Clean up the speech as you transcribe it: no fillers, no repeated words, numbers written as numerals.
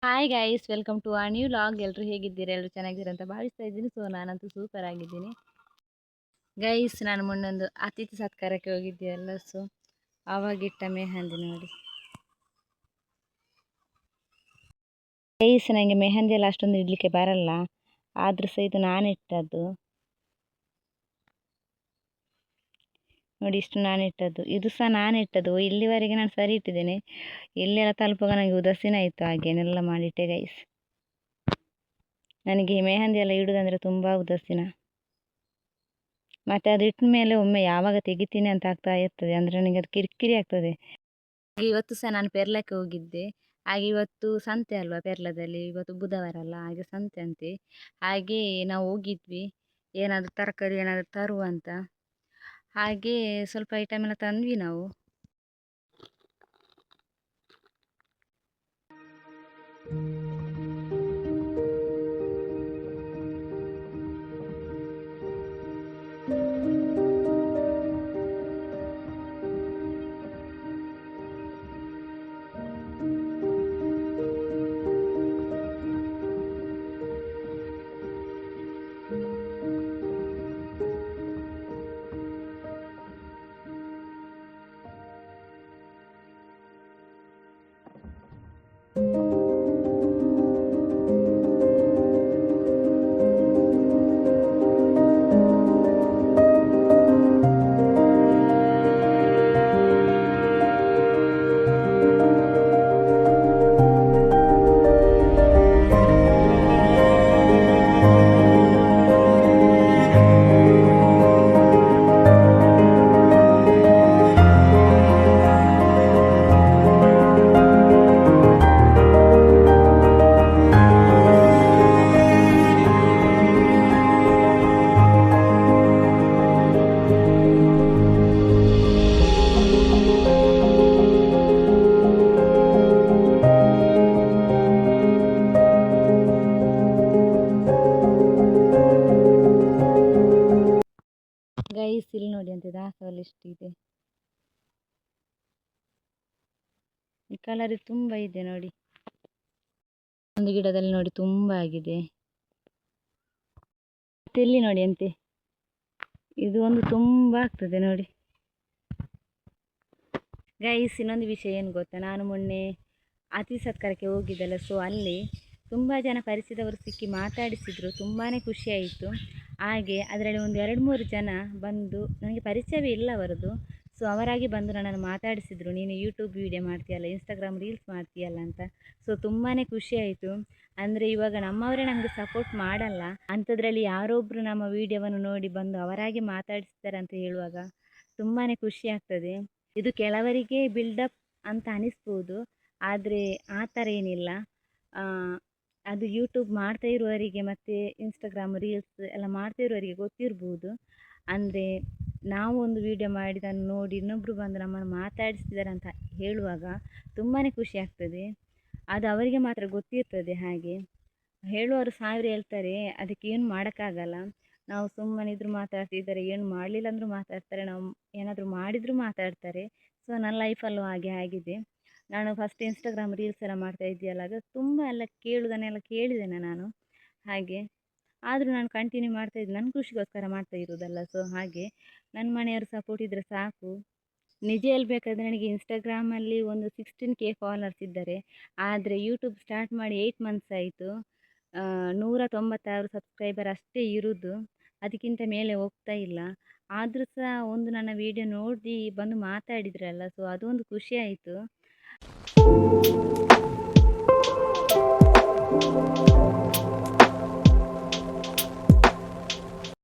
Hi guys, welcome to ಆ new log. ಎಲ್ಲರೂ ಹೇಗಿದ್ದೀರಾ? ಎಲ್ಲರೂ ಚೆನ್ನಾಗಿದ್ದೀರಾ ಅಂತ ಭಾವಿಸ್ತಾ ಇದ್ದೀನಿ. ಸೊ ನಾನಂತೂ ಸೂಪರ್ ಆಗಿದ್ದೀನಿ ಗೈಸ್. ನಾನು ಮೊನ್ನೊಂದು ಅತಿಥಿ ಸತ್ಕಾರಕ್ಕೆ ಹೋಗಿದ್ದೀಯಲ್ಲ, ಸೊ ಆವಾಗಿಟ್ಟ ಮೆಹಂದಿ ನೋಡಿ ಗೈಸ್. ನನಗೆ ಮೆಹಂದಿ ಎಲ್ಲ ಅಷ್ಟೊಂದು ಇಡಲಿಕ್ಕೆ ಬರಲ್ಲ, ಆದ್ರೂ ಸಹ ಇದು ನಾನಿಟ್ಟದ್ದು ನೋಡಿ. ಇಷ್ಟು ನಾನಿಟ್ಟದ್ದು, ಇದು ಸಹ ನಾನಿಟ್ಟದ್ದು. ಇಲ್ಲಿವರೆಗೆ ನಾನು ಸರಿ ಇಟ್ಟಿದ್ದೇನೆ, ಎಲ್ಲೆಲ್ಲ ತಲುಪುವಾಗ ನನಗೆ ಉದಾಸೀನ ಆಯಿತು, ಹಾಗೇನೆಲ್ಲ ಮಾಡಿಟ್ಟೆ ಗೈಸ್. ನನಗೆ ಮೆಹಂದಿ ಎಲ್ಲ ಇಡುವುದಂದರೆ ತುಂಬ ಉದಾಸೀನ. ಮತ್ತು ಅದು ಇಟ್ಟ ಮೇಲೆ ಒಮ್ಮೆ ಯಾವಾಗ ತೆಗಿತೀನಿ ಅಂತ ಆಗ್ತಾ ಇರ್ತದೆ, ಅಂದರೆ ನನಗೆ ಅದು ಕಿರಿಕಿರಿ ಆಗ್ತದೆ. ಇವತ್ತು ಸಹ ನಾನು ಪೆರ್ಲಕ್ಕೆ ಹೋಗಿದ್ದೆ. ಹಾಗೆ ಇವತ್ತು ಸಂತೆ ಅಲ್ವಾ ಪೆರ್ಲದಲ್ಲಿ, ಇವತ್ತು ಬುಧವಾರ ಅಲ್ಲ, ಹಾಗೆ ಸಂತೆ ಅಂತೆ. ಹಾಗೆ ನಾವು ಹೋಗಿದ್ವಿ ಏನಾದರೂ ತರಕಾರಿ ಏನಾದರೂ ತರುವ ಅಂತ. ಹಾಗೆ ಸ್ವಲ್ಪ ಐಟಮ್ ಎಲ್ಲ ತಂದ್ವಿ ನಾವು. ಗೈಸ್ ಇಲ್ಲಿ ನೋಡಿ ಅಂತ ದಾಸವಾಳ ಎಷ್ಟಿದೆ, ಈ ಕಲರ್ ತುಂಬ ಇದೆ ನೋಡಿ. ಒಂದು ಗಿಡದಲ್ಲಿ ನೋಡಿ ತುಂಬ ಆಗಿದೆ. ಇಲ್ಲಿ ನೋಡಿ ಅಂತೆ, ಇದು ಒಂದು ತುಂಬ ಆಗ್ತದೆ ನೋಡಿ ಗೈಸ್. ಇನ್ನೊಂದು ವಿಷಯ ಏನು ಗೊತ್ತಾ, ನಾನು ಮೊನ್ನೆ ಅತಿಥಿ ಸತ್ಕಾರಕ್ಕೆ ಹೋಗಿದ್ದಲ್ಲ, ಸೊ ಅಲ್ಲಿ ತುಂಬ ಜನ ಪರಿಚಯದವರು ಸಿಕ್ಕಿ ಮಾತಾಡಿಸಿದರು, ತುಂಬಾ ಖುಷಿಯಾಯಿತು. ಹಾಗೆ ಅದರಲ್ಲಿ ಒಂದು 2-3 ಜನ ಬಂದು, ನನಗೆ ಪರಿಚಯವೇ ಇಲ್ಲ ಅವರದ್ದು, ಸೊ ಅವರಾಗಿ ಬಂದು ನನ್ನನ್ನು ಮಾತಾಡಿಸಿದರು, ನೀನು ಯೂಟ್ಯೂಬ್ ವೀಡಿಯೋ ಮಾಡ್ತೀಯಲ್ಲ, ಇನ್ಸ್ಟಾಗ್ರಾಮ್ ರೀಲ್ಸ್ ಮಾಡ್ತೀಯಲ್ಲ ಅಂತ. ಸೊ ತುಂಬಾ ಖುಷಿಯಾಯಿತು. ಅಂದರೆ ಇವಾಗ ನಮ್ಮವರೇ ನಮಗೆ ಸಪೋರ್ಟ್ ಮಾಡಲ್ಲ, ಅಂಥದ್ರಲ್ಲಿ ಯಾರೊಬ್ಬರು ನಮ್ಮ ವೀಡಿಯೋವನ್ನು ನೋಡಿ ಬಂದು ಅವರಾಗಿ ಮಾತಾಡಿಸ್ತಾರೆ ಅಂತ ಹೇಳುವಾಗ ತುಂಬಾ ಖುಷಿ ಆಗ್ತದೆ. ಇದು ಕೆಲವರಿಗೆ ಬಿಲ್ಡಪ್ ಅಂತ ಅನಿಸ್ಬೋದು, ಆದರೆ ಆ ಥರ ಏನಿಲ್ಲ. ಅದು ಯೂಟ್ಯೂಬ್ ಮಾಡ್ತಾ ಇರುವವರಿಗೆ ಮತ್ತು ಇನ್ಸ್ಟಾಗ್ರಾಮ್ ರೀಲ್ಸ್ ಎಲ್ಲ ಮಾಡ್ತಾ ಇರುವವರಿಗೆ ಗೊತ್ತಿರ್ಬೋದು. ಅಂದರೆ ನಾವು ಒಂದು ವೀಡಿಯೋ ಮಾಡಿದ್ದನ್ನು ನೋಡಿ ಇನ್ನೊಬ್ಬರು ಬಂದು ನಮ್ಮನ್ನು ಮಾತಾಡಿಸ್ತಿದ್ದಾರೆ ಅಂತ ಹೇಳುವಾಗ ತುಂಬಾ ಖುಷಿ ಆಗ್ತದೆ. ಅದು ಅವರಿಗೆ ಮಾತ್ರ ಗೊತ್ತಿರ್ತದೆ. ಹಾಗೆ ಹೇಳುವವರು 1000 ಹೇಳ್ತಾರೆ, ಅದಕ್ಕೆ ಏನು ಮಾಡೋಕ್ಕಾಗಲ್ಲ. ನಾವು ಸುಮ್ಮನಿದ್ರು ಮಾತಾಡ್ತಿದ್ದಾರೆ, ಏನು ಮಾಡಲಿಲ್ಲ ಅಂದರೂ ಮಾತಾಡ್ತಾರೆ, ನಾವು ಏನಾದರೂ ಮಾಡಿದರೂ ಮಾತಾಡ್ತಾರೆ. ಸೊ ನನ್ನ ಲೈಫಲ್ಲೂ ಹಾಗೆ ಆಗಿದೆ. ನಾನು ಫಸ್ಟ್ ಇನ್ಸ್ಟಾಗ್ರಾಮ್ ರೀಲ್ಸ್ ಎಲ್ಲ ಮಾಡ್ತಾ ಇದ್ದೀಯಲ್ಲ, ಅದು ತುಂಬ ಎಲ್ಲ ಕೇಳುವುದನ್ನೆಲ್ಲ ಕೇಳಿದ್ದೇನೆ ನಾನು. ಹಾಗೆ ಆದರೂ ನಾನು ಕಂಟಿನ್ಯೂ ಮಾಡ್ತಾಯಿದ್ದೆ, ನನ್ನ ಖುಷಿಗೋಸ್ಕರ ಮಾಡ್ತಾ ಇರೋದಲ್ಲ. ಸೊ ಹಾಗೆ ನನ್ನ ಮನೆಯವ್ರ ಸಪೋರ್ಟ್ ಇದ್ದರೆ ಸಾಕು. ನಿಜ ಹೇಳ್ಬೇಕಾದ್ರೆ ನನಗೆ ಇನ್ಸ್ಟಾಗ್ರಾಮಲ್ಲಿ ಒಂದು 16K ಫಾಲೋವರ್ಸ್ ಇದ್ದಾರೆ, ಆದರೆ ಯೂಟ್ಯೂಬ್ ಸ್ಟಾರ್ಟ್ ಮಾಡಿ 8 ಮಂತ್ಸ್ ಆಯಿತು. 196 ಸಬ್ಸ್ಕ್ರೈಬರ್ ಅಷ್ಟೇ ಇರೋದು, ಅದಕ್ಕಿಂತ ಮೇಲೆ ಹೋಗ್ತಾ ಇಲ್ಲ. ಆದರೂ ಸಹ ಒಂದು ನನ್ನ ವೀಡಿಯೋ ನೋಡಿ ಬಂದು ಮಾತಾಡಿದ್ರಲ್ಲ, ಸೊ ಅದೊಂದು ಖುಷಿ ಆಯಿತು.